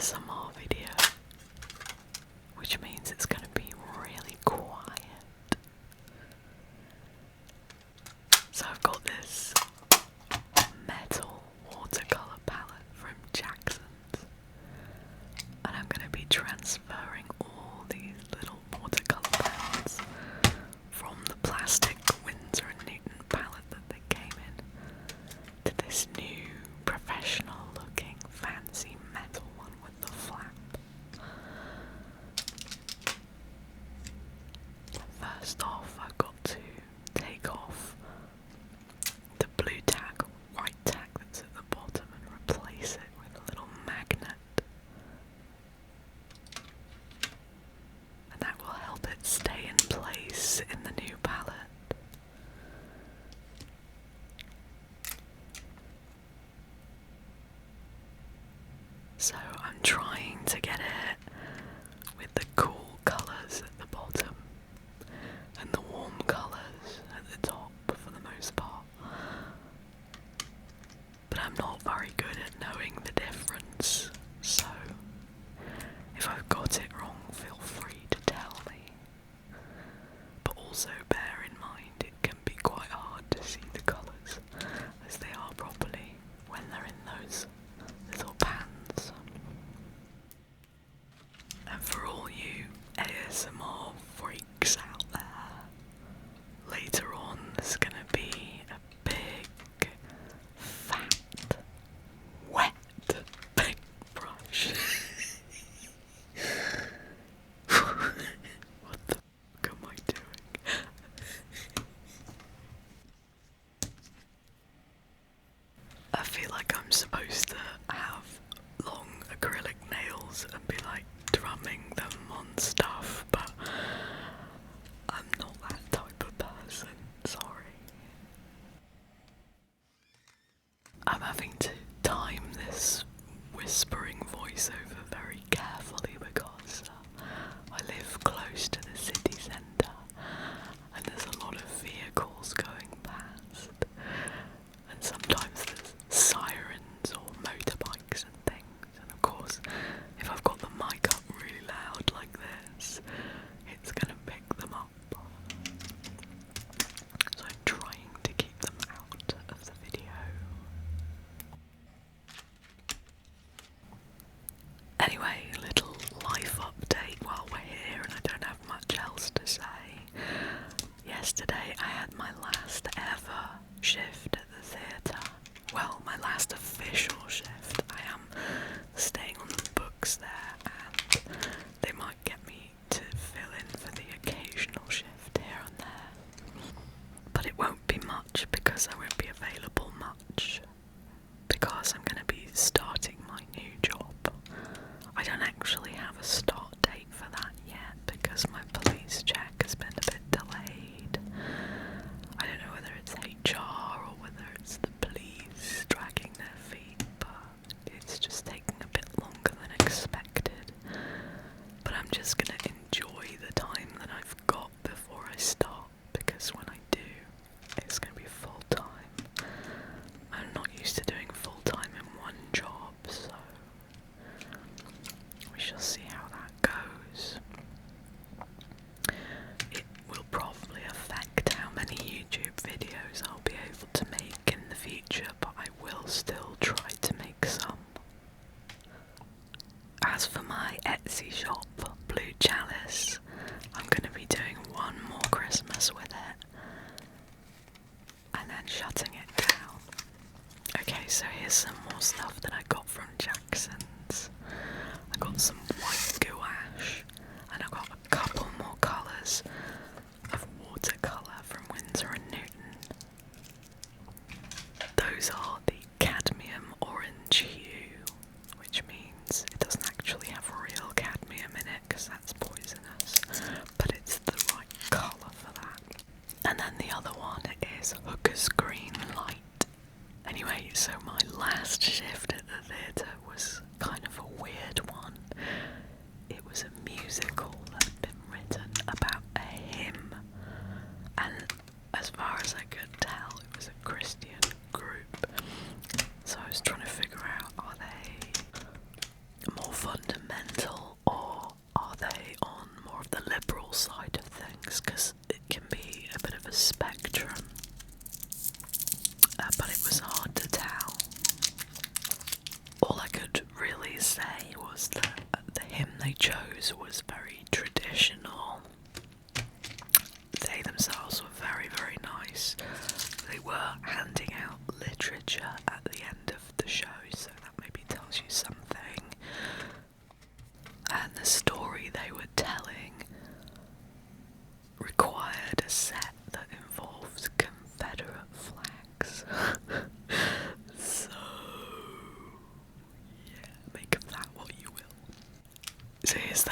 ASMR video, which means it's going to be really quiet. So I've got this metal watercolour palette from Jackson's, and I'm going to be transferring all these little watercolour palettes from the plastic Winsor Newton palette that they came in to this new professional looking fancy metal one with the flap. First off, I've got to take off the blue tag, white tag that's at the bottom, and replace it with a little magnet. And that will help it stay in place in the new palette. So I'm trying to get it with the cool colours at the bottom and the warm colours at the top for the most part. But I'm not very good at knowing the difference, so if I've got it wrong, feel free to tell me. But also bear in mind it can be quite hard to see the colours as they are properly when they're in those little pans. And for all you ASMR freaks out there, later on there's going to be a big, fat, wet paintbrush. What the fuck am I doing? I feel like I'm supposed to have long acrylic nails and be like drumming them on stuff, but I'm not that type of person, sorry. I'm having to time this whispering voiceover very carefully because I live close to the city centre and there's a lot of vehicles going past, and sometimes there's sirens or motorbikes and things, and of course if I've got the mic up really loud like this, it's going to pick them up. So I'm trying to keep them out of the video. Anyway, little life update while we're here and I don't have much else to say. Yesterday I had my last ever shift at the theatre. Well, my last official shift. I am staying on the books there and they might get me to fill in for the occasional shift here and there. But it won't be much because I won't be available much because I'm going to be starting my new job. I don't actually have a start date for that yet because my police check has been a bit delayed. I don't know whether it's HR or whether it's the police dragging their feet, but it's just taking a bit longer than expected. But I'm just going to enjoy the time that I've got before I start, because when I do, it's going to be full time. I'm not used to doing full time in one job, so we shall see how that goes. It will probably affect how many YouTube videos I'll be able to make in the future, but I will still try to make some. As for my Etsy shop, Blue Chalice, I'm going to be doing one more Christmas with it and then shutting it down. Okay, so here's some more stuff that I got from Jackson's. I got some white gouache and I got a couple more colours of watercolour from Winsor Newton. Those are the cadmium orange hue, which means it doesn't actually have real cadmium in it because that's poisonous, but it's the right colour for that. And then the other one is Hooker's Green Light. Anyway, so my last shift at the theatre was kind of a weird one. It was a musical that had been written about a hymn, and as far as I could tell, it was a Christian group. So I was trying to figure out, are they more fun emotional side of things, because it can be a bit of a spectrum, but it was hard to tell. All I could really say was that the hymn they chose was very traditional. They themselves were very, very nice. They were handing out literature at the end of the show, so that maybe tells you something. And the story they were telling required a set that involved Confederate flags. So, yeah, make of that what you will. So here's the